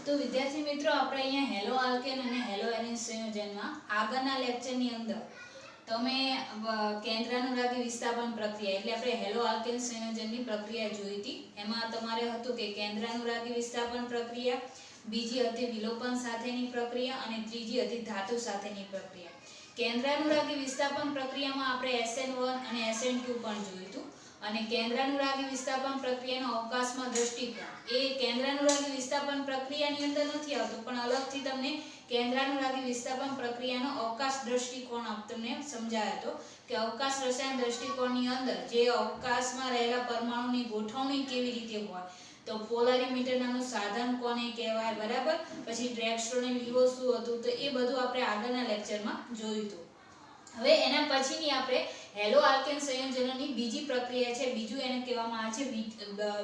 तो विद्यार्थी मित्रों આપણે અહીંયા હેલો આલ્કેન અને હેલો એરિન સંયોજનમાં આગળના લેક્ચરની અંદર તમે કેન્દ્રાનુરાગી વિસ્થાપન પ્રક્રિયા એટલે આપણે હેલો આલ્કેન સંયોજનની પ્રક્રિયા જોઈ હતી। એમાં તમારે હતું કે કેન્દ્રાનુરાગી વિસ્થાપન પ્રક્રિયા, બીજી હતી વિલોપન સાથેની પ્રક્રિયા અને ત્રીજી હતી ધાતુ સાથેની પ્રક્રિયા। કેન્દ્રાનુરાગી વિસ્થાપન પ્રક્રિયામાં આપણે SN1 અને SN2 પણ જોયું હતું અને કેન્દ્રાનુરાગી વિસ્થાપન પ્રક્રિયાનો અવકાશમાં દૃષ્ટિકોણ એ કેન્દ્રાનુરાગી વિસ્થાપન પ્રક્રિયાની અંદર નથી આવતો, પણ અલગથી તમને કેન્દ્રાનુરાગી વિસ્થાપન પ્રક્રિયાનો અવકાશ દૃષ્ટિકોણ તમને સમજાયો હતો કે અવકાશ રસાયણ દૃષ્ટિકોણની અંદર જે અવકાશમાં રહેલા પરમાણુની ગોઠવણી કેવી રીતે હોય, તો પોલારીમીટર નામનું સાધન કોને કહેવાય, બરાબર। પછી ડ્રેગસ્ટોન અને લીવો શું હતું, તો એ બધું આપણે આગળના લેક્ચરમાં જોયું હતું। હવે એના પછીની આપણે હેલો આલ્કેન સંયોજનોની બીજી પ્રક્રિયા છે, બીજું એને કહેવામાં આવે છે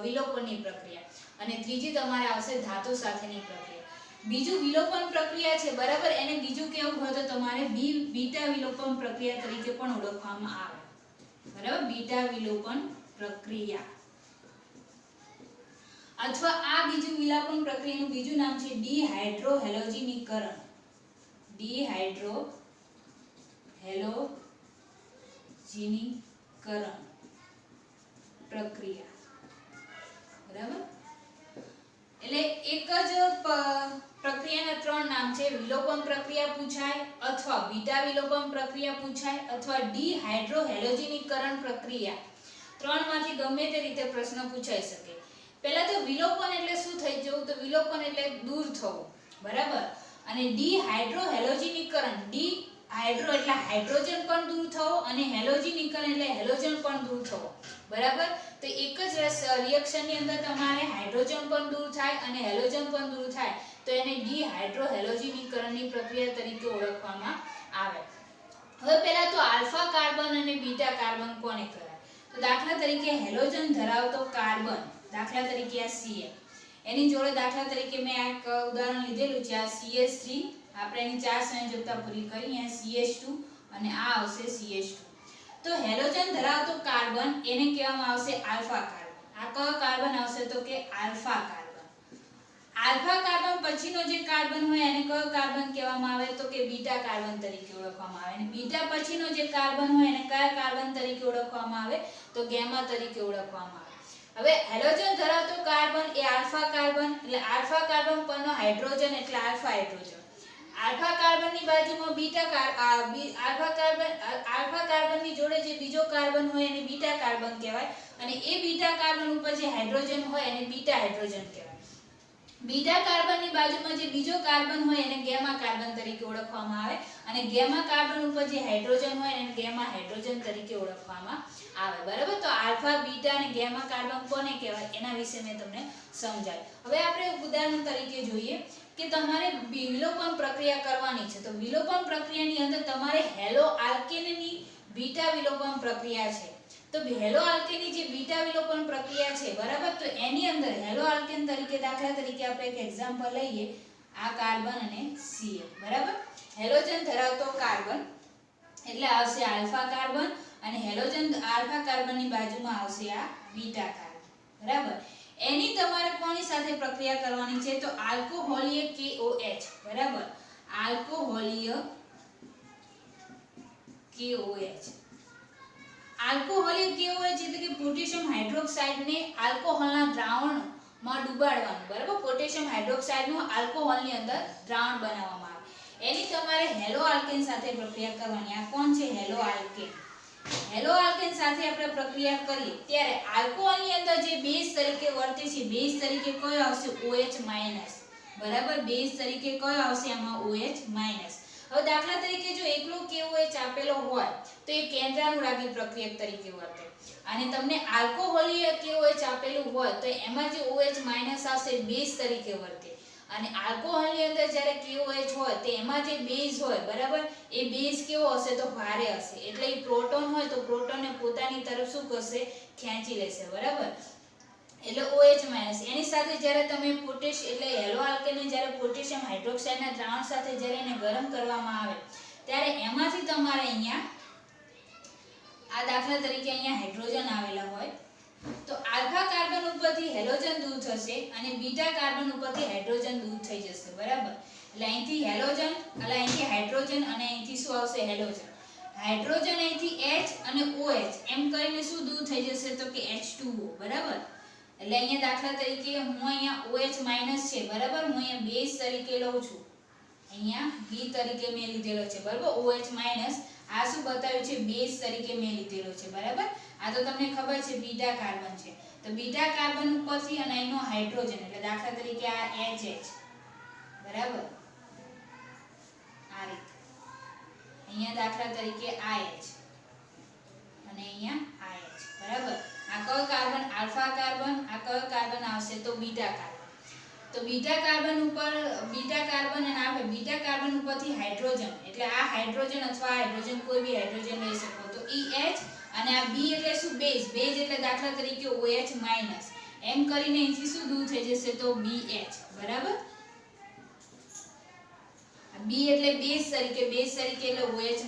વિલોપનની પ્રક્રિયા અને ત્રીજી તમારે આવશે ધાતુ સાથેની પ્રક્રિયા। બીજું વિલોપન પ્રક્રિયા છે, બરાબર, એને બીજું કેવું હોય તો તમારે બીટા વિલોપન પ્રક્રિયા તરીકે પણ ઓળખવામાં આવે, બરાબર, બીટા વિલોપન પ્રક્રિયા અથવા આ બીજું વિલોપન પ્રક્રિયાનું બીજું નામ છે ડિહાઇડ્રોહેલોજનીકરણ। ડિહાઇડ્રોહેલોજનીકરણ પ્રક્રિયા, બરાબર। એટલે એક જ પ્રક્રિયાના ત્રણ નામ છે, વિલોપન પ્રક્રિયા પૂછાય અથવા બીટા વિલોપન પ્રક્રિયા પૂછાય અથવા ડિહાઇડ્રોહેલોજનીકરણ પ્રક્રિયા, ત્રણમાંથી ગમે તે રીતે પ્રશ્ન પૂછાઈ શકે। પહેલા તો વિલોપન એટલે શું થઈ જવું, તો વિલોપન એટલે દૂર થવું, બરાબર, અને ડિહાઇડ્રોહેલોજનીકરણ, ડિહાઇડ્રો એટલે હાઇડ્રોજન પણ દૂર થવો અને હેલોજનીકરણ એટલે હેલોજન પણ દૂર થવો, બરાબર। તો એક જ રિએક્શનની અંદર તમારે હાઇડ્રોજન પણ દૂર થાય અને હેલોજન પણ દૂર થાય તો એને ડિહાઇડ્રોહેલોજનીકરણની પ્રક્રિયા તરીકે ઓળખવામાં આવે। હવે પહેલા તો આલ્ફા કાર્બન અને બીટા કાર્બન કોને કહેવાય, તો દાખલા તરીકે હેલોજન ધરાવતો કાર્બન, દાખલા તરીકે આ CH, એની જોડે દાખલા તરીકે મેં આ એક ઉદાહરણ લીધેલું છે, આ CH3, આપણે એની ચાર સંયોજકતા પૂરી કરી, અહીંયા CH2 અને આ આવશે CH2। તો હેલોજન ધરાવતો કાર્બન એને કહેવામાં આવશે આલ્ફા કાર્બન। આ કયો કાર્બન આવશે, તો કે આલ્ફા કાર્બન। આલ્ફા કાર્બન પછીનો જે કાર્બન હોય એને કયો કાર્બન કહેવામાં આવે, તો કે બીટા કાર્બન તરીકે ઓળખવામાં આવે અને બીટા પછીનો જે કાર્બન હોય એને કયા કાર્બન તરીકે ઓળખવામાં આવે, તો ગેમા તરીકે ઓળખવામાં આવે। હવે હેલોજન ધરાવતો કાર્બન એ આલ્ફા કાર્બન, એટલે આલ્ફા કાર્બન પરનો હાઇડ્રોજન એટલે આલ્ફા હાઇડ્રોજન। આલ્ફા કાર્બનની બાજુમાં આલ્ફા કાર્બનની જોડે જે બીજો કાર્બન હોય એને બીટા કાર્બન કહેવાય અને એ બીટા કાર્બન ઉપર જે હાઇડ્રોજન હોય એને બીટા હાઇડ્રોજન કહેવાય। બીટા કાર્બનની બાજુમાં જે બીજો કાર્બન હોય એને ગેમા કાર્બન તરીકે ઓળખવામાં આવે અને ગેમા કાર્બન ઉપર જે હાઇડ્રોજન હોય એને ગેમા હાઇડ્રોજન તરીકે ઓળખવામાં આવે, બરાબર। તો આલ્ફા, બીટા અને ગેમા કાર્બન કોને કહેવાય એના વિશે મેં તમને સમજાવ્યું। હવે આપણે ઉદાહરણ તરીકે જોઈએ કે તમારે વિલોપન પ્રક્રિયા કરવાની છે, તો વિલોપન પ્રક્રિયાની અંદર તમારે હેલો આલ્કેનની બીટા વિલોપન પ્રક્રિયા છે, તો હેલો આલ્કેનની જે બીટા વિલોપન પ્રક્રિયા છે, બરાબર, તો એની અંદર હેલો આલ્કેન તરીકે દાખલા તરીકે આપણે એક એક્ઝામ્પલ લઈએ, આ કાર્બન અને CH, બરાબર। હેલોજન ધરાવતો કાર્બન એટલે આવશે આલ્ફા કાર્બન અને હેલોજન આલ્ફા કાર્બનની બાજુમાં આવશે આ બીટા કાર્બન, બરાબર। એની તમારે કોની સાથે પ્રક્રિયા કરવાની છે, તો આલ્કોહોલીય KOH, બરાબર, આલ્કોહોલીય KOH। આલ્કોહોલિક KOH એટલે કે પોટેશિયમ હાઇડ્રોક્સાઇડને આલ્કોહોલના દ્રાવણમાં ડુબાડવાનું, બરાબર, પોટેશિયમ હાઇડ્રોક્સાઇડનું આલ્કોહોલની અંદર દ્રાવણ બનાવવામાં આવે, એની તમારે હેલો આલ્કેન સાથે પ્રક્રિયા કરવાની। આ કોણ છે, હેલો આલ્કેન। હેલો આલ્કેન સાથે આપણે પ્રક્રિયા કરીએ ત્યારે આલ્કોહોલની અંદર જે બેઝ તરીકે વર્તે છે, બેઝ તરીકે કયો આવશે, OH-, બરાબર, બેઝ તરીકે કયો આવશે આમાં, OH-। હવે દાખલા તરીકે જો એકલો KOH આપેલો હોય તો એ કેન્દ્રાનુરાગી પ્રક્રિયક તરીકે વર્તે અને તમને આલ્કોહોલીય KOH આપેલું હોય તો એમાં જે OH- આવશે બેઝ તરીકે વર્તે અને આલ્કોહોલની અંદર જ્યારે KOH હોય તો એમાં જે બેઝ હોય, બરાબર, એ બેઝ કેવો હશે, તો ભારે હશે, એટલે એ પ્રોટોન હોય તો પ્રોટોનને પોતાની તરફ શું કરશે, ખેંચી લેશે, બરાબર, એટલે OH-। એની સાથે જ્યારે તમે એટલે હેલો આલ્કેનને જ્યારે પોટેશિયમ હાઇડ્રોક્સાઇડના દ્રાવણ સાથે જ્યારે એને ગરમ કરવામાં આવે ત્યારે એમાંથી તમારે અહીંયા આ દાખલા તરીકે અહીંયા હાઇડ્રોજન આવેલા હોય તો આલ્ફા કાર્બન ઉપરથી હેલોજન દૂર થશે અને બીટા કાર્બન ઉપરથી હાઇડ્રોજન દૂર થઈ જશે, બરાબર. એટલે અહીંથી હેલોજન, એટલે અહીંથી હાઇડ્રોજન અને અહીંથી શું આવશે હેલોજન. હાઇડ્રોજન અહીંથી H અને OH એમ કરીને શું દૂર થઈ જશે તો કે H2O, બરાબર. એટલે અહીંયા દાખલા તરીકે હું અહીંયા OH- છે, બરાબર. હું અહીંયા બેઝ તરીકે લઉં છું, અહીંયા B તરીકે મેં લીધેલો છે, બરાબર. OH- આ શું બતાવ્યું છે બેઝ તરીકે મેં લીધેલો છે, બરાબર. આ તો તમને ખબર છે બીટા કાર્બન છે, તો બીટા કાર્બન ઉપરથી અને અહીંનો હાઇડ્રોજન, એટલે દાખલા તરીકે આ HH, બરાબર. આ રીતે અહીંયા દાખલા તરીકે આ H અને અહીંયા આ H, બરાબર. આ કયો કાર્બન? Alpha carbon. આ કયો કાર્બન આવશે તો બીટા કાર્બન. તો બીટા કાર્બન ઉપર બીટા કાર્બન અને આપણે બીટા કાર્બન ઉપરથી હાઇડ્રોજન, એટલે આ હાઇડ્રોજન અથવા હાઇડ્રોજન કોઈ બી હાઇડ્રોજન લઈ શકો તો EH અને આ B એટલે શું બેઝ. બેઝ એટલે દાખલા તરીકે OH- એમ કરીને અહીંથી શું દૂર થઈ જશે તો BH, બરાબર. B એટલે બેઝ તરીકે એટલે OH-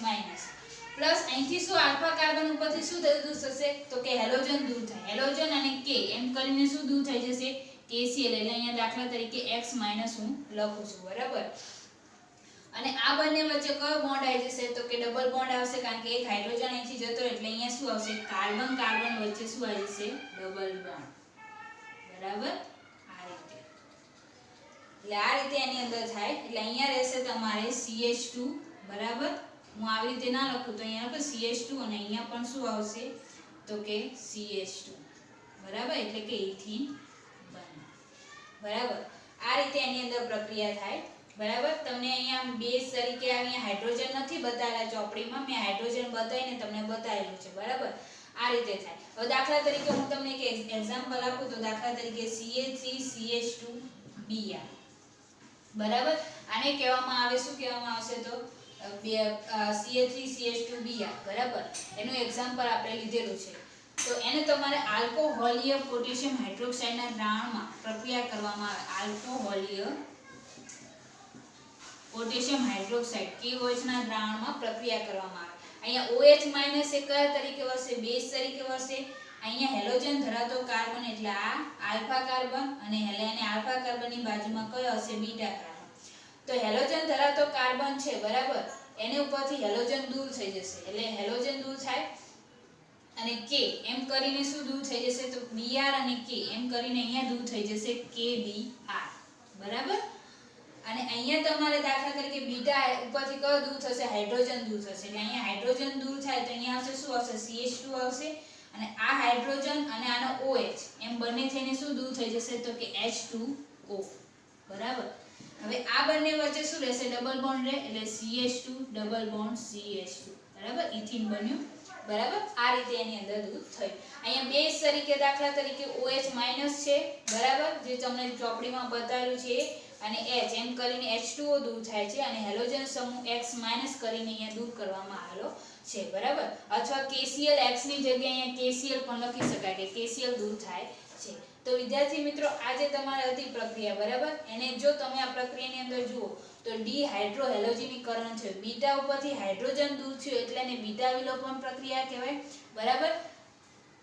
પ્લસ અહીંથી શું આલ્ફા કાર્બન ઉપરથી શું દૂર થશે તો કે હેલોજન દૂર થાય. હેલોજન અને K એમ કરીને શું દૂર થઈ જશે KCl, એટલે અહીંયા દાખલા તરીકે X- હું લખું છું, બરાબર. અને આ બંને વચ્ચે કયો બોન્ડ આવી જશે તો કે ડબલ બોન્ડ આવશે, કારણ કે એક હાઇડ્રોજન અહીંથી જતો એટલે અહીંયા શું આવશે કાર્બન કાર્બન વચ્ચે શું આવી જશે ડબલ બોન્ડ, બરાબર. આ રીતે, એટલે આ રીતે એની અંદર થાય. એટલે અહીંયા રહેશે તમારે CH2, બરાબર. હું આવી રીતે ના લખું તો અહીંયા લખો CH2 અને અહીંયા પણ શું આવશે તો કે CH2, બરાબર. એટલે કે ઇથીન બને, બરાબર. આ રીતે એની અંદર પ્રક્રિયા થાય, બરાબર. તમને અહીંયા બેઝ તરીકે અહીંયા હાઇડ્રોજન નથી બતાવેલા ચોપડીમાં, મેં હાઇડ્રોજન બતાવીને તમને બતાવેલું છે, બરાબર. આ રીતે થાય. હવે દાખલા તરીકે હું તમને એક એક્ઝામ્પલ આપું તો દાખલા તરીકે CH3CH2Br, બરાબર. આને કહેવામાં આવે શું કહેવામાં આવશે તો CH3CH2Br, બરાબર. એનું એક્ઝામ્પલ આપણે લીધેલું છે. તો એને તમારે આલ્કોહોલીય પોટેશિયમ હાઇડ્રોક્સાઇડના દ્રાવણમાં પ્રક્રિયા કરવામાં આવે. આલ્કોહોલીય પોટેશિયમ હાઇડ્રોક્સાઇડ KOH ના દ્રાવણમાં પ્રક્રિયા કરવામાં આવે. અહીંયા OH- એ કયા તરીકે વળશે બેઝ તરીકે વળશે. અહીંયા હેલોજન ધરાવતો કાર્બન એટલે આ આલ્ફા કાર્બન અને આલ્ફા કાર્બનની બાજુમાં કયો હશે બીટા કાર્બન. તો હેલોજન ધરાવતો કાર્બન છે, બરાબર. એની ઉપરથી હેલોજન દૂર થઈ જશે, એટલે હેલોજન દૂર થાય અને K એમ કરીને શું દૂર થઈ જશે તો Br અને K એમ કરીને અહીંયા દૂર થઈ જશે KBr, બરાબર. અને અહીંયા તમારે દાખલા તરીકે બીટા ઉપરથી કયો દૂર થશે હાઇડ્રોજન દૂર થશે, એટલે અહીંયા હાઇડ્રોજન દૂર થાય તો અહીંયા આવશે શું આવશે CH2 આવશે અને આ હાઇડ્રોજન અને આનો OH એમ બંને થઈને શું દૂર થઈ જશે તો કે H2O, બરાબર. હવે આ બંને વચ્ચે શું રહેશે ડબલ બોન્ડ રહે, એટલે CH2 ડબલ બોન્ડ CH2, બરાબર. ઇથીન બન્યું, બરાબર. આ રીતે એની અંદર દૂર થયું. અહીંયા બેઝ તરીકે દાખલા તરીકે OH- છે, બરાબર, જે તમને ચોપડીમાં બતાવેલું છે, અને H એમ કરીને H2O દૂર થાય છે અને હેલોજન સમૂહ X- કરીને અહીંયા દૂર કરવામાં આવેલો છે, બરાબર. અથવા KCl X ની જગ્યાએ અહીંયા KCl પણ લખી શકાય કે KCl દૂર થાય છે. તો વિદ્યાર્થી મિત્રો આ જે તમારી હતી પ્રક્રિયા, બરાબર. એને જો તમે આ પ્રક્રિયાની અંદર જુઓ તો ડિહાઇડ્રોહેલોજનીકરણ છે. બીટા ઉપરથી હાઇડ્રોજન દૂર થયું એટલે એને બીટા વિલોપન પ્રક્રિયા કહેવાય, બરાબર.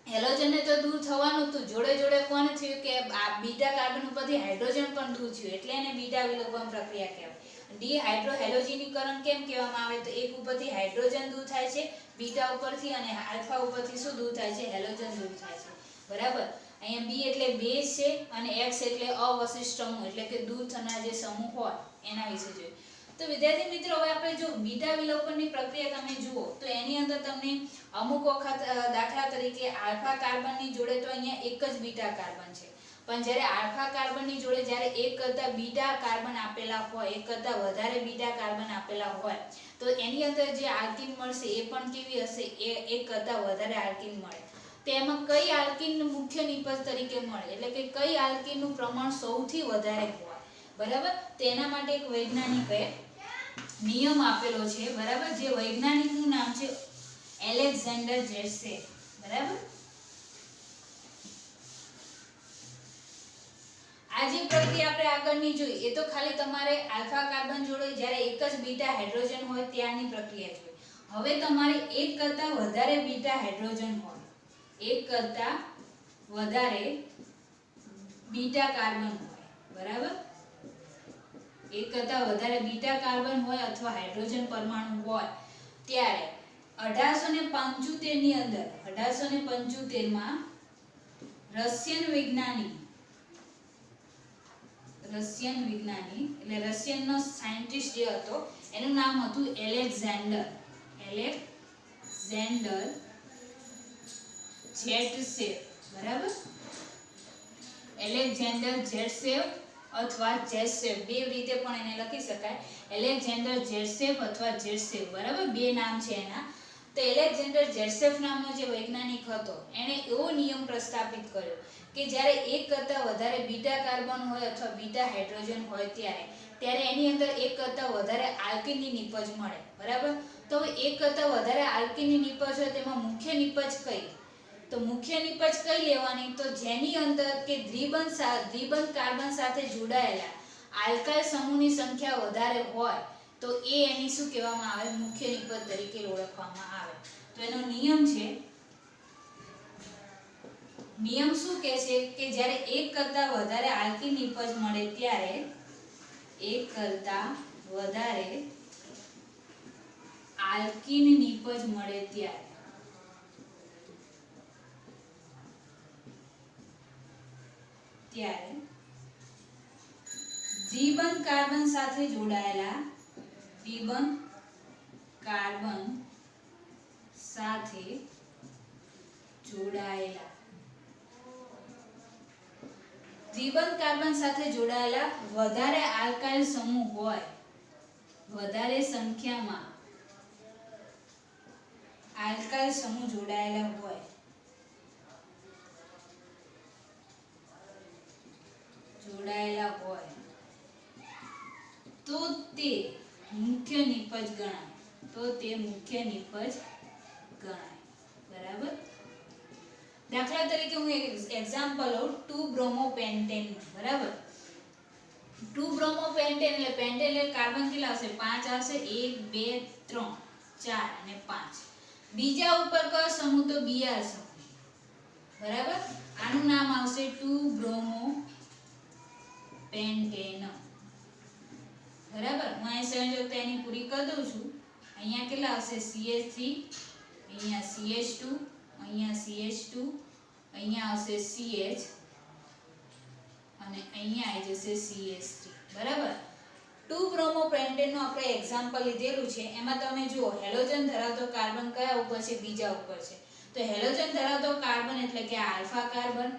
હેલોજનને તો દૂર થવાનું હતું, જોડે જોડે કોને થયું કે આ બીટા કાર્બન ઉપરથી હાઇડ્રોજન પણ દૂર થયું એટલે એને બીટા વિલોપન પ્રક્રિયા કહેવાય. ડિહાઇડ્રોહેલોજનીકરણ કેમ કહેવામાં આવે તો એક ઉપરથી હાઇડ્રોજન દૂર થાય છે બીટા ઉપરથી અને આલ્ફા ઉપરથી શું દૂર થાય છે હેલોજન દૂર થાય છે, બરાબર. અહીંયા B એટલે બેઝ છે અને X એટલે અવશિષ્ટ સમૂહ એટલે કે દૂર થનાર જે સમૂહ હોય એના વિશે જોઈએ. તો વિદ્યાર્થી મિત્રો હવે આપણે જો બીટા વિલોપનની પ્રક્રિયા તમે જુઓ તો એની અંદર તમને અમુક વખત દાખલા તરીકે આલ્ફા કાર્બનની જોડે તો અહીંયા એક જ બીટા કાર્બન છે, પણ જ્યારે આલ્ફા કાર્બનની જોડે જ્યારે એક કરતા બીટા કાર્બન આપેલા હોય, એક કરતા વધારે બીટા કાર્બન આપેલા હોય તો એની અંદર જે આલ્કીન મળશે એ પણ કેવી હશે એક કરતા વધારે આલ્કીન મળે. તો એમાં કઈ આલ્કીન મુખ્ય નિપજ તરીકે મળે એટલે કે કઈ આલ્કીનનું પ્રમાણ સૌથી વધારે હોય, બરાબર. તેના માટે એક વૈજ્ઞાનિકે નિયમ આપેલો છે, બરાબર. જે વૈજ્ઞાનિકનું નામ છે એલેક્ઝાન્ડર જેર્સે, બરાબર. આ જે પ્રક્રિયા આપણે આગળની જોઈ એ તો ખાલી તમારે આલ્ફા કાર્બન જોડે જ્યારે એક જ બીટા હાઇડ્રોજન હોય ત્યારની પ્રક્રિયા જોઈ. હવે તમારે એક કરતા વધારે બીટા હાઇડ્રોજન હોય, એક કરતા વધારે બીટા કાર્બન હોય, બરાબર, એક કરતા વધારે બીટા કાર્બન હોય અથવા હાઇડ્રોજન પરમાણુ હોય ત્યારે 1875 ની અંદર 1875 માં રશિયન વિજ્ઞાની એટલે રશિયનનો સાયન્ટિસ્ટ જે હતો એનું નામ હતું એલેક્ઝાન્ડર જેટસેવ, બરાબર, એલેક્ઝાન્ડર જેટસેવ અથવા જેટસેવ બે રીતે પણ એને લખી શકાય, એલેક્ઝાન્ડર જેટસેવ અથવા જેટસેવ, બરાબર, બે નામ છે એના. તો એલેક્ઝાન્ડર જેટસેવ નામનો જે વૈજ્ઞાનિક હતો એણે એવો નિયમ પ્રસ્થાપિત કર્યો કે જ્યારે એક કરતાં વધારે બીટા કાર્બન હોય અથવા બીટા હાઇડ્રોજન હોય ત્યારે એની અંદર એક કરતાં વધારે આલ્કીનની નિપજ મળે, બરાબર. તો એક કરતાં વધારે આલ્કીનની નિપજ હોય તેમાં મુખ્ય નિપજ કઈ? તો મુખ્ય નિપજ કઈ લેવાની? તો જેની અંદર કે દ્વિબંધ કાર્બન સાથે જોડાયેલા આલ્કાઇલ સમૂહની સંખ્યા વધારે હોય તો એ એની શું કહેવામાં આવે? મુખ્ય નિપજ તરીકે ઓળખવામાં આવે. તો એનો નિયમ છે, નિયમ શું કહે છે કે જ્યારે એક કરતાં વધારે આલ્કીન નિપજ મળે ત્યારે એક કરતાં વધારે આલ્કીન નિપજ મળે ત્યારે દ્વિબંધ કાર્બન સાથે જોડાયેલા દ્વિબંધ કાર્બન સાથે જોડાયેલા વધારે આલ્કાઇલ સમૂહ હોય, વધારે સંખ્યામાં આલ્કાઇલ સમૂહ જોડાયેલા હોય તો તે મુખ્ય નિપજ ગણાય, બરાબર. દાખલા તરીકે હું એક એક્ઝામ્પલ લઉં 2-bromopentane, બરાબર. 2-bromopentane એટલે પેન્ટેન એટલે કાર્બન કેટલા આવશે? 5 આવશે, 1 2 3 4 અને 5. બીજા ઉપર કયો સમૂહ? તો Br સમૂહ, બરાબર. આનું નામ આવશે 2-bromopentane, બરાબર. હું અહીં સંયોજકતા એની પૂરી કરી દઉં છું. અહીંયા કેટલા આવશે? CH3, અહીંયા CH2, અહીંયા CH2, અહીંયા આવશે CH અને અહીંયા આવી જશે CH3, બરાબર. 2-bromopentane નો આપણે એક્ઝામ્પલ લીધેલું છે. એમાં તમે જુઓ હેલોજન ધરાવતો કાર્બન કયા ઉપર છે? બીજા ઉપર છે. તો હેલોજન ધરાવતો કાર્બન એટલે કે આલ્ફા કાર્બન,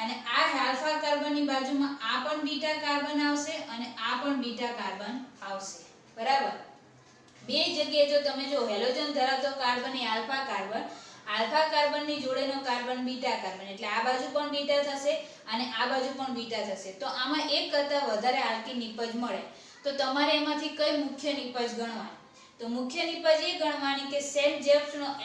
અને આ આલ્ફા કાર્બનની બાજુમાં આ પણ બીટા કાર્બન આવશે અને આ પણ બીટા કાર્બન આવશે, બરાબર. બે જગ્યાએ જો તમે જો હેલોજન ધરાવતો કાર્બન એ આલ્ફા કાર્બનની જોડેનો કાર્બન બીટા કાર્બન એટલે આ બાજુ પણ બીટા થશે અને આ બાજુ પણ બીટા થશે. તો આમાં એક કરતાં વધારે આલ્કીન નિપજ મળે તો તમારે એમાંથી કઈ મુખ્ય નિપજ ગણવાની? તો મુખ્ય નિપજ એ ગણવાની કે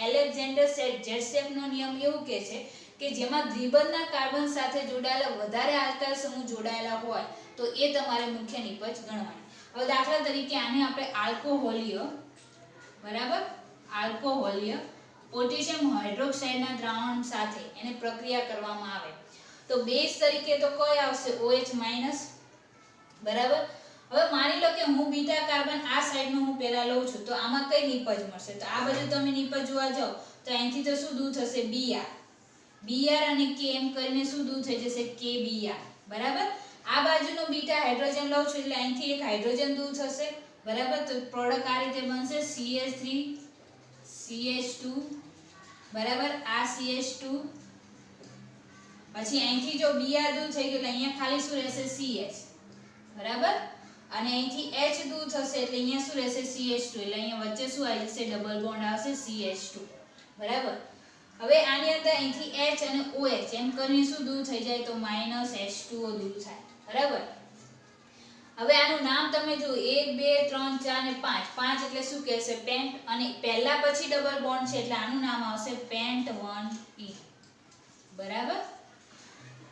એલેક્ઝાન્ડર જેટસેવનો નિયમ એવું કહે છે કે જેમાં દ્વિબંધના કાર્બન સાથે જોડાયેલા વધારે આલ્કાઇલ સમૂહ જોડાયેલા હોય તો એ તમારે મુખ્ય નિપજ ગણવાની. હવે દાખલા તરીકે આને આપણે આલ્કોહોલીય, બરાબર, આલ્કોહોલીય પોટેશિયમ હાઇડ્રોક્સાઇડના દ્રાવણ સાથે એને પ્રક્રિયા કરવામાં આવે તો બેઝ તરીકે તો કઈ આવશે? OH-, બરાબર. હવે માની લો કે હું બીટા કાર્બન આ સાઈડનો હું પહેલા લઉં છું તો આમાં કઈ નિપજ મળશે? તો આ બાજુ તમે નિપજ જોવા જાઓ તો અહીંથી તો શું દૂર થશે? Br અને K એમ કરીને શું દૂર થઈ જશે? KBr, બરાબર. આ બાજુનો બીટા હાઇડ્રોજન લઉં છું એટલે અહીંથી એક હાઇડ્રોજન દૂર થશે, બરાબર. તો પ્રોડક્ટ આ રીતે બનશે CH3 CH2, બરાબર. આ CH2 પછી અહીંથી જો Br દૂર થઈ ગયું એટલે અહીંયા ખાલી શું રહેશે? CH, બરાબર. અને અહીંથી H દૂર થશે એટલે અહીંયા શું રહેશે? CH2 એટલે અહીંયા વચ્ચે શું આવી જશે? ડબલ બોન્ડ આવશે CH2, બરાબર. હવે આની અંદર અહીંથી H અને OH એમ કરીને શું દૂર થઈ જાય? તો -H2O દૂર થાય, બરાબર. હવે આનું નામ તમે જો 1 2 3 4 અને 5 એટલે શું કહેશે? પેન્ટ, અને પહેલા પછી ડબલ બોન્ડ છે એટલે આનું નામ આવશે pent1E, બરાબર.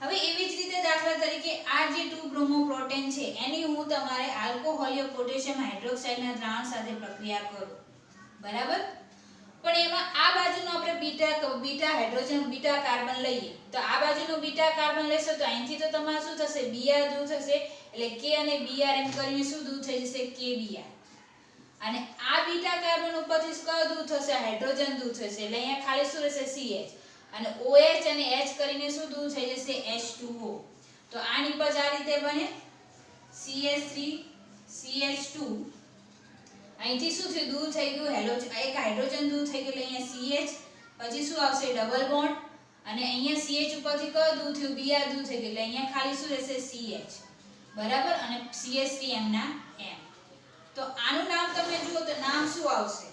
હવે એવી જ રીતે દાખલા તરીકે આ જે 2-bromopentane છે એની હું તમારે આલ્કોહોલીય પોટેશિયમ હાઇડ્રોક્સાઇડના દ્રાવણ સાથે પ્રક્રિયા કરું, બરાબર. પણ એમાં આ બાજુનો આપણે beta beta hydrogen beta carbon લઈએ તો આ બાજુનું બીટા કાર્બન લેશો તો અહીંથી તો તમારે શું થશે Br દૂર થશે એટલે K અને Br એમ કરીને શું દૂર થઈ જશે KBr અને આ બીટા કાર્બન ઉપરથી કયો દૂર થશે હાઇડ્રોજન દૂર થશે એટલે અહીંયા ખાલી શું રહેશે CH અને OH અને H કરીને શું દૂર થઈ જશે H2O તો આ નિપજ આ રીતે બને CH3 CH2 અહીંથી શું થયું દૂર થઈ ગયું એક હાઇડ્રોજન દૂર થઈ ગયું એટલે અહીંયા CH પછી શું આવશે ડબલ બોન્ડ અને અહીંયા CH ઉપરથી કયો દૂર થયું Br દૂર થઈ ગયું એટલે અહીંયા ખાલી શું રહેશે CH બરાબર અને CH3 M ના M તો આનું નામ તમે જુઓ તો નામ શું આવશે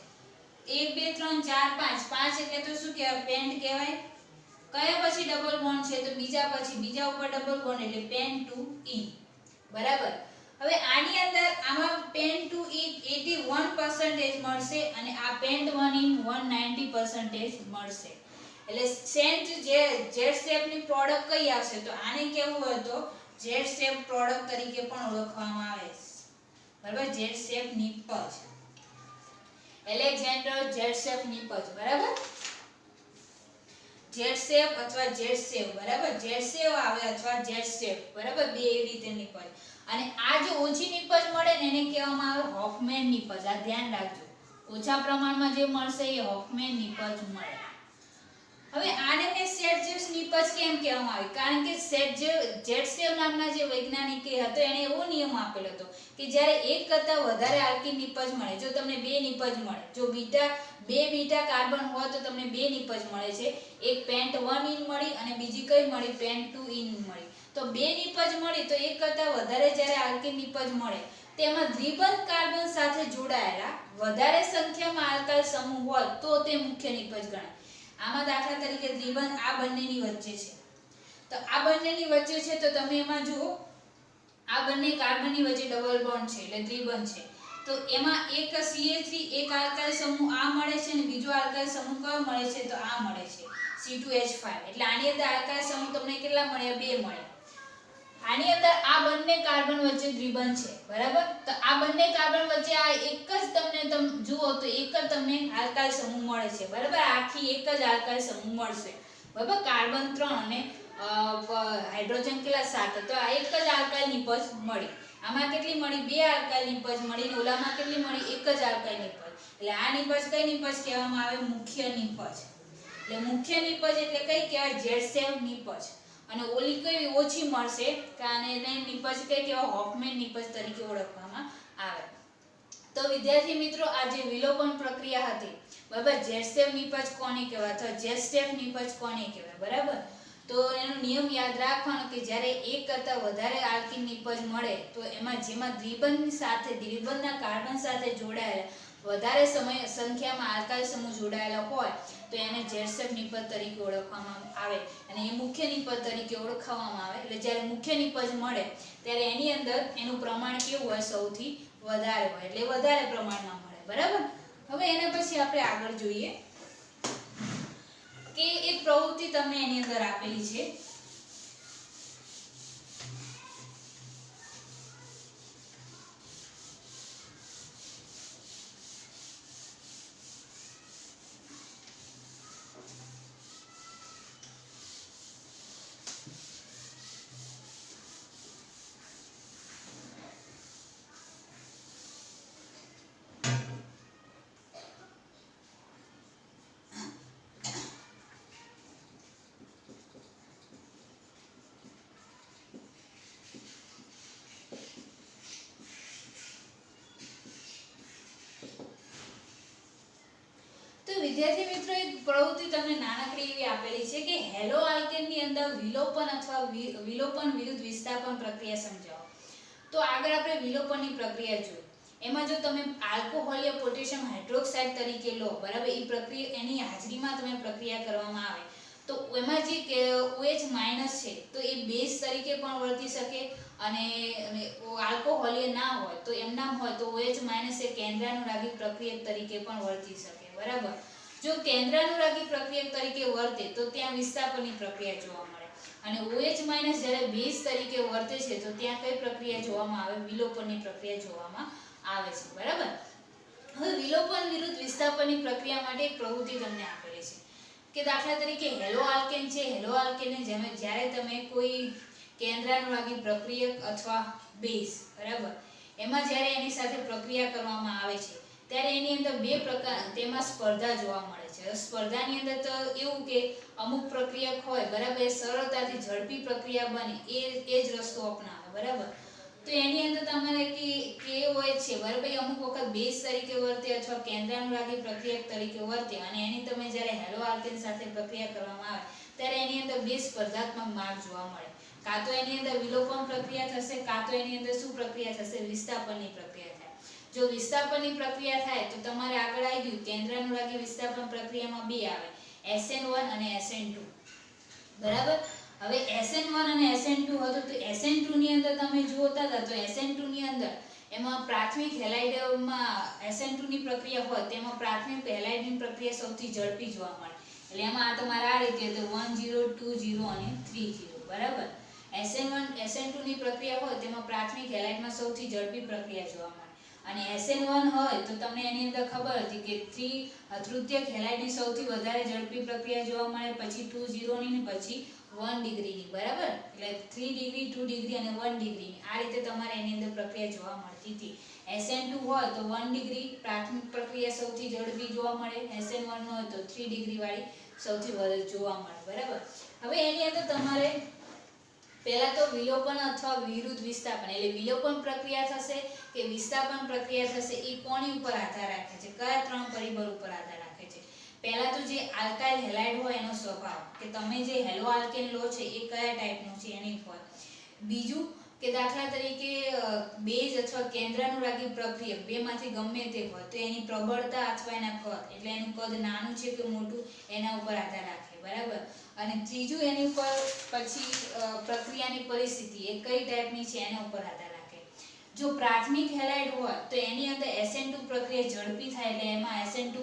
1 2 3 4 5 5 એટલે તો શું કહેવાય પેન્ટ કહેવાય કયા પછી ડબલ બોન્ડ છે તો બીજા પછી બીજા ઉપર ડબલ બોન્ડ એટલે પેન્ટુઇન બરાબર હવે આની અંદર આમાં પેન્ટુઇન 81% મળશે અને આ પેન્ટવનિન 190% મળશે એટલે સેન્ટ જે જેડ શેપ ની પ્રોડક્ટ કઈ આવશે તો આને કેવું હોય તો જેડ શેપ પ્રોડક્ટ તરીકે પણ ઓળખવામાં આવે છે બરાબર જેડ શેપ નિપજ એલેક્ઝાન્ડર જેડ શેપ નિપજ બરાબર જેડ શેપ અથવા જેડ શેપ બરાબર જેડ શેપ આવે અથવા જેડ શેપ બરાબર બે એવી રીતે નિપજ અને આ જે ઓછી નિપજ મળે ને એને કહેવામાં આવે હોફમેન નિપજ આ ધ્યાન રાખજો ઓછા પ્રમાણમાં જે મળશે એ હોફમેન નિપજ મળે હવે આને મેં સેટજેસ નિપજ કેમ કહેવામાં આવે કારણ કે જેટસેવ નામના જે વૈજ્ઞાનિકે હતો એને એવો નિયમ આપેલો હતો કે જ્યારે એક કરતા વધારે આલ્કીન નિપજ મળે જો તમને બે નિપજ મળે જો બે બીટા કાર્બન હોય તો તમને બે નિપજ મળે છે એક પેન્ટ1 ઇન મળી અને બીજી કઈ મળી પેન્ટ2 ઇન મળી તો બે નિપજ મળી તો એક કરતા વધારે જ્યારે આલ્કીન નિપજ મળે તેમાં દ્વિબંધ કાર્બન સાથે જોડાયેલા વધારે સંખ્યામાં આલ્કાઇલ સમૂહ હોય તો તે મુખ્ય નિપજ ગણાય આમાં દાખલા તરીકે દ્વિબંધ આ બંનેની વચ્ચે છે તો આ બંનેની વચ્ચે છે તો તમે એમાં જુઓ આ બંને કાર્બનની વચ્ચે ડબલ બોન્ડ છે એટલે દ્વિબંધ છે તો એમાં એક CH3 એક આલ્કાઇલ સમૂહ આ મળે છે અને બીજો આલ્કાઇલ સમૂહ કયો મળે છે તો આ મળે છે C2H5 એટલે આની અંદર આલ્કાઇલ સમૂહ તમને કેટલા મળ્યા બે મળ્યા આની અંદર આ બંને કાર્બન વચ્ચે દ્વિબંધ છે બરાબર તો આ બંને કાર્બન વચ્ચે આ એક જ તમે જુઓ તો એક જ તમને આલ્કાઇલ સમૂહ મળે છે બરાબર આખી એક જ આલ્કાઇલ સમૂહ મળશે બરાબર કાર્બન 3 અને હાઇડ્રોજન કેટલા 7 તો આ એક જ આલ્કાઇલ નિપજ મળી આમાં કેટલી મળી બે આલ્કાઇલ નિપજ મળી ને ઓલામાં કેટલી મળી એક જ આલ્કાઇલ નિપજ એટલે આ નિપજ કઈ નિપજ કહેવામાં આવે મુખ્ય નિપજ એટલે મુખ્ય નિપજ એટલે કઈ કહેવાય જેડસેવ નિપજ અને ઓલી કઈ ઓછી મળશે કારણ એને નિપજ કઈ કહેવાય હોફમેન નિપજ તરીકે ઓળખવામાં આવે તો વિદ્યાર્થી મિત્રો આ જે વિલોપન પ્રક્રિયા હતી બરાબર જેડસેવ નિપજ કોને કહેવાય અથવા જેડસેવ નિપજ કોને કહેવાય બરાબર તો એનો નિયમ યાદ રાખવાનો કે જ્યારે એક કરતા વધારે આલ્કીન નિપજ મળે તો એમાં જેમાં દ્વિબંધના કાર્બન સાથે જોડાયેલા વધારે સંખ્યામાં આલ્કાઇલ સમૂહ જોડાયેલા હોય તો એને જેડસેવ નિપજ તરીકે ઓળખવામાં આવે અને એ મુખ્ય નિપજ તરીકે ઓળખવામાં આવે એટલે જ્યારે મુખ્ય નિપજ મળે ત્યારે એની અંદર એનું પ્રમાણ કેવું હોય સૌથી વધારે હોય એટલે વધારે પ્રમાણમાં મળે બરાબર હવે એના પછી આપણે આગળ જોઈએ કે એક પ્રવૃત્તિ તમને એની અંદર આપેલી છે વિદ્યાર્થી મિત્રો એક પ્રવૃત્તિ તમને નાનકડી એવી આપેલી છે કે હેલો આલ્કેન ની અંદર વિલોપન અથવા વિલોપન વિરુદ્ધ વિસ્થાપન પ્રક્રિયા સમજાવો તો આગળ આપણે વિલોપનની પ્રક્રિયા જોઈ એમાં જો તમે આલ્કોહોલ યા પોટેશિયમ હાઇડ્રોક્સાઇડ તરીકે લો બરાબર એ પ્રક્રિયા એની હાજરીમાં તમે પ્રક્રિયા કરવામાં આવે તો એમાં જે OH- છે તો એ બેઝ તરીકે પણ વર્તી શકે અને આલ્કોહોલિય ના હોય તો એમના હોય તો OH- એ કેન્દ્રાનુરાગી પ્રક્રિયક તરીકે પણ વર્તી શકે બરાબર જો કેન્દ્રાનુરાગી પ્રક્રિયક તરીકે વર્તે તો ત્યાં વિસ્થાપનની પ્રક્રિયા જોવા મળે અને OH- જ્યારે બેઝ તરીકે વર્તે છે તો ત્યાં કઈ પ્રક્રિયા જોવામાં આવે વિલોપનની પ્રક્રિયા જોવામાં આવે છે બરાબર હવે વિલોપન વિરુદ્ધ વિસ્થાપનની પ્રક્રિયા માટે એક પ્રવૃત્તિ તમને આપેલી છે કે દાખલા તરીકે હેલો આલ્કેન છે, હેલો આલ્કેનને જ્યારે તમે કોઈ કેન્દ્રાનુરાગી પ્રક્રિયક અથવા બેઝ, બરાબર, એમાં જ્યારે એની સાથે પ્રક્રિયા કરવામાં આવે છે ત્યારે એની અંદર બે પ્રકાર તેમાં સ્પર્ધા જોવા મળે છે. સ્પર્ધાની અંદર તો એવું કે અમુક પ્રક્રિયક હોય, બરાબર, એ સરળતાથી ઝડપી પ્રક્રિયા બને એ જ રસ્તો અપનાવે, બરાબર. તો એની અંદર તમારે કે હોય છે, બરાબર, અમુક વખત બેઝ તરીકે વર્તે અથવા કેન્દ્રાનુરાગી પ્રક્રિયક તરીકે વર્તે અને એની તમે જ્યારે હેલો આલ્કેન સાથે પ્રક્રિયા કરવામાં આવે ત્યારે એની અંદર બે સ્પર્ધાત્મક માર્ગ જોવા મળે. કાં તો એની અંદર વિલોપન પ્રક્રિયા થશે, કાં તો એની અંદર શું પ્રક્રિયા થશે, વિસ્થાપનની પ્રક્રિયા થાય. જો વિસ્થાપનની પ્રક્રિયા થાય તો તમારે આગળ આવી ગયું કેન્દ્રાનુરાગી વિસ્થાપન પ્રક્રિયામાં બે આવે, SN1 અને SN2, બરાબર. હવે SN1 અને SN2 હતું તો SN2 ની અંદર તમે જોતા હતા તો SN2 ની અંદર એમાં પ્રાથમિક હેલાઇડમાં SN2 ની પ્રક્રિયા હોય તેમાં પ્રાથમિક હેલાઇડની પ્રક્રિયા સૌથી ઝડપી જોવા મળે. એટલે એમાં આ તમારે આ રીતે તો 1 0 2 0 અને 3 0, બરાબર. SN1 SN2 ની પ્રક્રિયા હોય તેમાં પ્રાથમિક હેલાઇડમાં સૌથી ઝડપી પ્રક્રિયા જોવા મળે અને SN1 હોય તો તમને એની અંદર ખબર હતી કે તૃતીયક હેલાઇડની સૌથી વધારે ઝડપી પ્રક્રિયા જોવા મળે, પછી 2 0 ની ને પછી 1 ડિગ્રીની, બરાબર. એટલે 3 ડિગ્રી 2 ડિગ્રી અને 1 ડિગ્રીની આ રીતે તમારે એની અંદર પ્રક્રિયા જોવા મળતી હતી. SN2 હોય તો 1 ડિગ્રી પ્રાથમિક પ્રક્રિયા સૌથી ઝડપી જોવા મળે, SN1 હોય તો 3 ડિગ્રી વાળી સૌથી વધારે જોવા મળે, બરાબર. હવે એની અંદર તમારે પહેલા તો વિલોપન અથવા વિરુદ્ધ વિસ્થાપન એટલે વિલોપન પ્રક્રિયા થશે કે વિસ્થાપન પ્રક્રિયા થશે એ કોની ઉપર આધાર રાખે છે, કયા ત્રણ પરિબળ ઉપર આધાર રાખે છે. પહેલા તો જે આલ્કાઇલ હેલાઇડ હોય એનો સ્વભાવ કે તમે જે હેલો આલ્કેન લો છે એ કયા ટાઈપનું છે એની ઉપર. બીજું કે દાખલા તરીકે બેઝ અથવા કેન્દ્રાનુરાગી પ્રક્રિયક બેમાંથી ગમે તે હોય તો એની પ્રબળતા અથવા એના કદ એટલે એનું કદ નાનું છે કે મોટું એના ઉપર આધાર રાખે, બરાબર. અને ત્રીજું એની ઉપર પછી પ્રક્રિયાની પરિસ્થિતિ એ કઈ ટાઈપની છે એના ઉપર આધાર રાખે. જો પ્રાથમિક હેલાઇડ હોય તો એની અંદર SN2 પ્રક્રિયા ઝડપી થાય એટલે એમાં SN2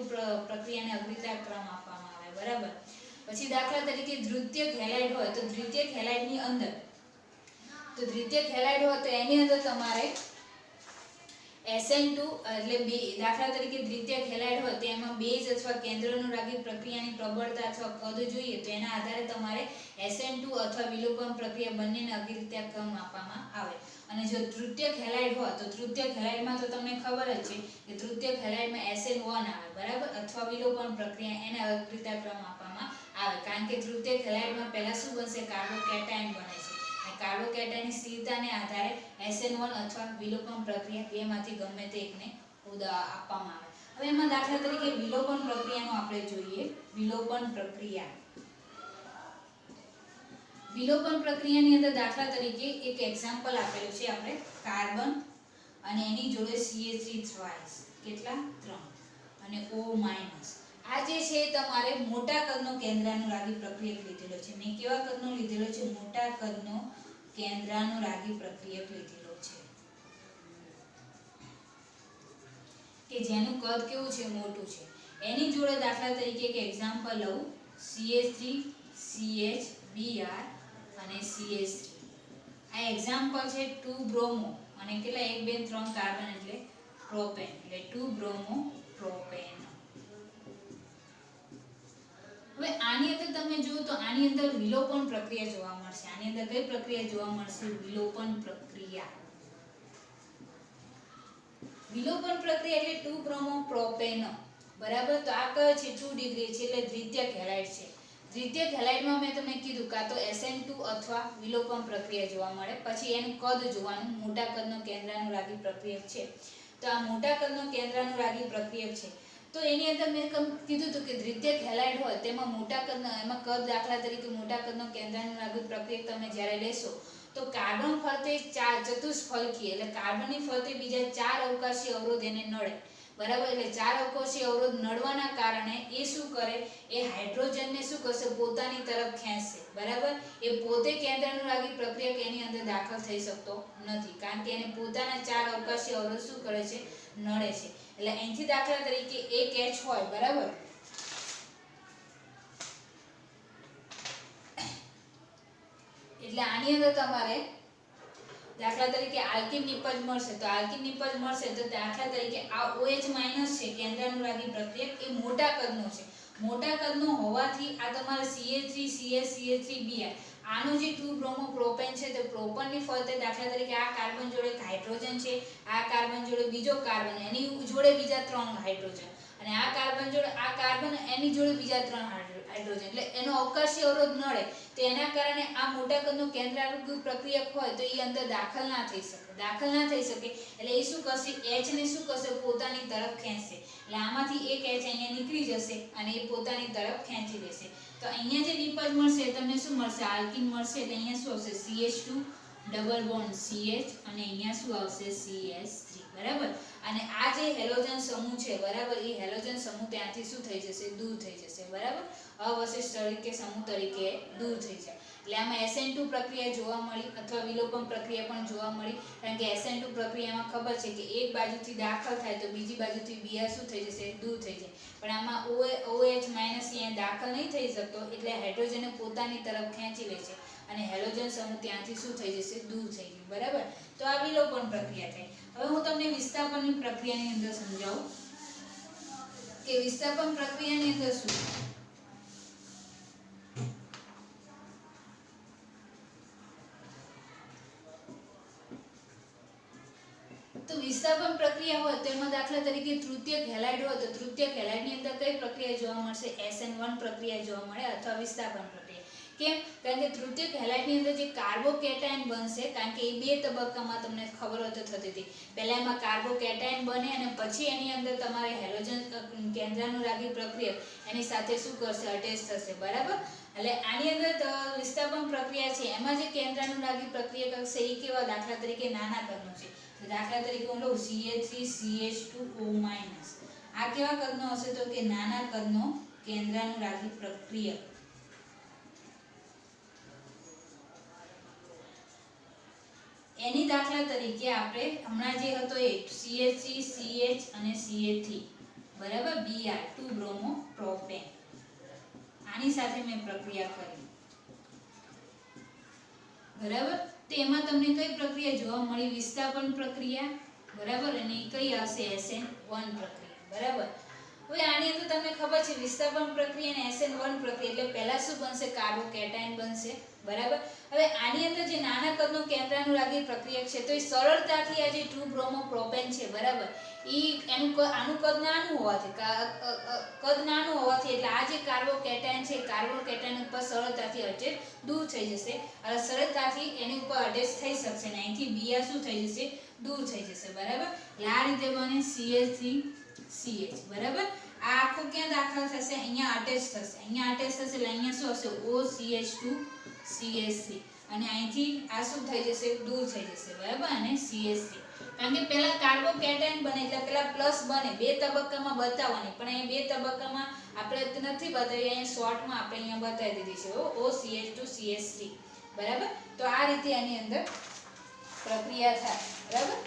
પ્રક્રિયાને અગ્રતા ક્રમ આપવામાં આવે, બરાબર. પછી દાખલા તરીકે દ્વિતીયક હેલાઇડ હોય તો દ્વિતીયક હેલાઇડની અંદર તો એની અંદર તમારે SN2 એટલે દાખલા તરીકે દ્વિતીયક હેલાઇડ હોય તો એમાં બેઝ અથવા કેન્દ્રાનુરાગી પ્રક્રિયાની પ્રબળતા અથવા કદ જોઈએ તો એના આધારે તમારે SN2 અથવા વિલોપન પ્રક્રિયા બંનેને અગ્રતા ક્રમ આપવામાં આવે. અને જો તૃતીયક હેલાઇડ હોય તો તૃતીયક હેલાઇડમાં તો તમને ખબર જ છે કે તૃતીયક હેલાઇડમાં SN1 આવે, બરાબર, અથવા વિલોપન પ્રક્રિયા એને અગ્રતા ક્રમ આપવામાં આવે કારણ કે તૃતીયક હેલાઇડમાં પહેલા શું બનશે, કાર્બોકેટાયન બને છે. કાર્બોકેટાયનની સ્થિરતાને આધારે SN1 અથવા વિલોપન પ્રક્રિયા બેમાંથી ગમે તે એકને આપવામાં આવે. હવે એમાં દાખલા તરીકે વિલોપન પ્રક્રિયાનો આપણે જોઈએ. વિલોપન પ્રક્રિયાની અંદર દાખલા તરીકે એક એક્ઝામ્પલ આપેલું છે આપણે કાર્બન અને એની જોડે CH3 થ્રાઇસ કેટલા 3 અને O-. આ જે છે તમારે મોટા કદનો કેન્દ્રાનુરાગી પ્રક્રિયક લીધેલો છે. મેં કેવા કદનો લીધેલો છે, મોટા કદનો કેન્દ્રાનુરાગી પ્રક્રિયક લીધેલો છે કે જેનું કદ કેવું છે, મોટું છે. એની જોડે દાખલા તરીકે એક એક્ઝામ્પલ લઉં CH3 CHBr અને CH3. આ એક્ઝામ્પલ છે 2 બ્રોમો અને કેટલા 1 2 3 કાર્બન એટલે પ્રોપેન એટલે 2 બ્રોમો પ્રોપેન. હવે આની અંદર તમે જુઓ તો આની અંદર વિલોપન પ્રક્રિયા જોવા મળશે. આની અંદર કઈ પ્રક્રિયા જોવા મળશે, વિલોપન પ્રક્રિયા. વિલોપન પ્રક્રિયા એટલે 2 બ્રોમો પ્રોપેન, બરાબર. તો આ કયો છે 2 ડિગ્રી છે એટલે દ્વિતીયક હેલાઇડ છે. દ્વિતીયક હેલાઇડમાં મેં તમને કીધું કાં તો SN2 અથવા વિલોપન પ્રક્રિયા જોવા મળે. પછી એનું કદ જોવાનું, મોટા કદનો કેન્દ્રાનુરાગી પ્રક્રિયક છે તો આ મોટા કદનો કેન્દ્રાનુરાગી પ્રક્રિયક છે તો એની અંદર મેં કીધું હતું કે દ્વિતીયક હેલાઇડ હોય તેમાં મોટા કદનો એમાં કદ દાખલા તરીકે મોટા કદનો કેન્દ્રાનુરાગી પ્રક્રિયક તમે જ્યારે લેશો તો કાર્બન ફરતે ચતુષ્ફલકી એટલે કાર્બનની ફરતે બીજા 4 અવકાશી અવરોધ એને નડે, બરાબર. એટલે 4 અવકાશી અવરોધ નડવાના કારણે એ શું કરે, એ હાઇડ્રોજનને શું કરશે, પોતાની તરફ ખેંચશે, બરાબર. એ પોતે કેન્દ્રાનુરાગી પ્રક્રિયક એની અંદર દાખલ થઈ શકતો નથી કારણ કે એને પોતાના 4 અવકાશી અવરોધ શું કરે છે, નડે છે. એટલે અહીંથી દાખલા તરીકે એક H હોય, બરાબર. એટલે આની અંદર તમારે દાખલા તરીકે આલ્કીન નિપજ મળશે તો આલ્કીન નિપજ મળશે તો દાખલા તરીકે આ OH- છે કેન્દ્રાનુરાગી પ્રક્રિયક એ મોટા કદનો છે મોટા કદનો હોવાથી આ તમારે CH3CH3Br આનો જે 2 બ્રોમો પ્રોપેન છે તે પ્રોપનની ફરતે દાખલા તરીકે આ કાર્બન જોડે એક હાઇડ્રોજન છે, આ કાર્બન જોડે બીજો કાર્બન, એની જોડે બીજા 3 હાઇડ્રોજન, અને આ કાર્બન જોડે આ કાર્બન એની જોડે બીજા 3 હાઇડ્રોજન, એટલે એનો અવકાશી અવરોધ નડે તો એના કારણે આ મોટા કદનું કેન્દ્રાભિમુખ પ્રક્રિયક હોય તો એ અંદર દાખલ ના થઈ શકે એટલે એ શું કરશે, H ને શું કરશે, પોતાની તરફ ખેંચશે, એટલે આમાંથી એક H અહીંયા નીકળી જશે અને એ પોતાની તરફ ખેંચી લેશે. તો અહીંયા જે નિપજ મળશે તમને શું મળશે, આલ્કીન મળશે, એટલે અહીંયા શું આવશે CH2 ડબલ બોન્ડ CH અને અહીંયા શું આવશે CH3, બરાબર. અને આ જે હેલોજન સમૂહ છે, બરાબર, એ હેલોજન સમૂહ ત્યાંથી શું થઈ જશે, દૂર થઈ જશે, બરાબર, અવશેષ તરીકે સમૂહ તરીકે દૂર થઈ જાય. એટલે આમાં SN2 પ્રક્રિયા જોવા મળી અથવા વિલોપન પ્રક્રિયા પણ જોવા મળી, કારણ કે SN2 પ્રક્રિયામાં ખબર છે કે એક બાજુથી દાખલ થાય તો બીજી બાજુથી Br શું થઈ જશે, દૂર થઈ જાય, પણ આમાં OH અહીંયા દાખલ નહીં થઈ શકતો એટલે હાઇડ્રોજનને પોતાની તરફ ખેંચી લે છે અને હેલોજન સમૂહ ત્યાંથી શું થઈ જશે, દૂર થઈ ગયું, બરાબર. તો આ વિલોપન પ્રક્રિયા થઈ. હવે હું તમને વિસ્થાપનની પ્રક્રિયાની અંદર સમજાવું કે વિસ્થાપન પ્રક્રિયાની અંદર શું છે. તો વિસ્થાપન પ્રક્રિયા હોય તો એમાં દાખલા તરીકે તૃતીયક હેલાઇડ હોય તો તૃતીયક હેલાઇડની અંદર કઈ પ્રક્રિયા જોવા મળશે, SN1 પ્રક્રિયા જોવા મળે અથવા વિસ્થાપન પ્રક્રિયા. કેમ? કારણ કે તૃતીયક હેલાઇડની અંદર જે કાર્બોકેટાયન બનશે, કારણ કે એ બે તબક્કામાં તમને ખબર હોય તો થતી હતી, પહેલા એમાં કાર્બોકેટાયન બને અને પછી એની અંદર તમારે હેલોજન કેન્દ્રાનુરાગી પ્રક્રિયક એની સાથે શું કરશે, અટેચ થશે, બરાબર. એટલે આની અંદર વિસ્થાપન પ્રક્રિયા છે એમાં જે કેન્દ્રાનુરાગી પ્રક્રિયક હશે એ કેવા, દાખલા તરીકે નાના કદનું છે, દાખલા તરીકે હું લઉં CH3CH2O-, આ કેવા કદનો હશે તો કે નાના કદનો કેન્દ્રાનુરાગી પ્રક્રિયક. એની દાખલા તરીકે આપણે હમણાં જે હતો એ CH3 CH અને CH3, બરાબર, Br 2 બ્રોમો પ્રોપેન, આની સાથે મેં પ્રક્રિયા કરી, બરાબર. તો એમાં તમને કઈ પ્રક્રિયા જોવા મળી, વિસ્થાપન પ્રક્રિયા, બરાબર, અને કઈ આવશે, SN1 પ્રક્રિયા, બરાબર. હવે આની અંદર તમને ખબર છે વિસ્થાપન પ્રક્રિયા અને SN1 પ્રક્રિયા એટલે પહેલા શું બનશે, કાર્બોકેટાયન બનશે, બરાબર. હવે આની અંદર જે નાના કદનો કેન્દ્રાનુરાગી પ્રક્રિયક છે તો એ સરળતાથી આ જે 2 બ્રોમો પ્રોપેન છે, બરાબર, આનું કદ નાનું હોવાથી એટલે આ જે કાર્બોકેટાયન છે કાર્બોકેટાયન ઉપર સરળતાથી અટેચ દૂર થઈ જશે અને સરળતાથી એની ઉપર અટેચ થઈ શકશે ને અહીંથી Br શું થઈ જશે, દૂર થઈ જશે, બરાબર. આ રીતે બને CH3CH, બરાબર. આ આખું ક્યાં દાખલ થશે, અહીંયા અટેચ થશે, એટલે અહીંયા શું હશે, OCH2CH3 અને અહીંથી આ શું થઈ જશે, દૂર થઈ જશે, બરાબર, અને CH3. કારણ કે પહેલા કાર્બોકેટાયન બને એટલે પહેલા પ્લસ બને, બે તબક્કામાં બતાવવાની, પણ અહીંયા બે તબક્કામાં આપણે નથી બતાવી, અહીંયા શોર્ટમાં આપણે અહીંયા બતાવી દીધી છે OCH2CH3, બરાબર. તો આ રીતે આની અંદર પ્રક્રિયા થાય, બરાબર.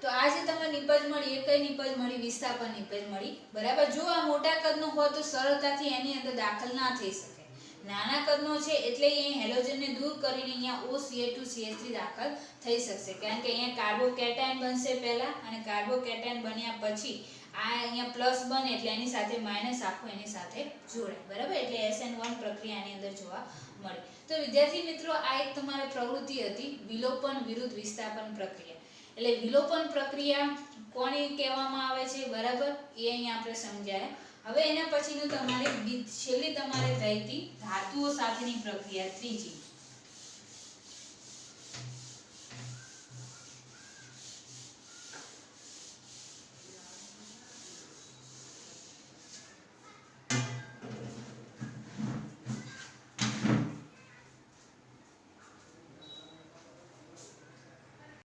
તો આ જે તમને નિપજ મળી એ કઈ નિપજ મળી, વિસ્થાપન નિપજ મળી, બરાબર. જો આ મોટા કદનો હોય તો સરળતાથી એની અંદર દાખલ ના થઈ શકે, નાના કદનો છે એટલે અહીં હેલોજનને દૂર કરીને અહીંયા OCH2CH3 દાખલ થઈ શકશે, કારણ કે અહીંયા કાર્બોકેટાયન બનશે પહેલા અને કાર્બોકેટાયન બન્યા પછી આ અહીંયા પ્લસ બને એટલે એની સાથે માઈનસ આખું એની સાથે જોડાય, બરાબર. એટલે SN1 પ્રક્રિયાની અંદર જોવા મળે. તો વિદ્યાર્થી મિત્રો આ એક તમારી પ્રવૃત્તિ હતી, વિલોપન વિરુદ્ધ વિસ્થાપન પ્રક્રિયા. એટલે વિલોપન પ્રક્રિયા કોની કહેવામાં આવે છે, બરાબર, એ અહીંયા આપણે સમજાયા. હવે એના પછીનું તમારે છેલ્લી તમારે થઈ હતી ધાતુઓ સાથેની પ્રક્રિયા, ત્રીજી.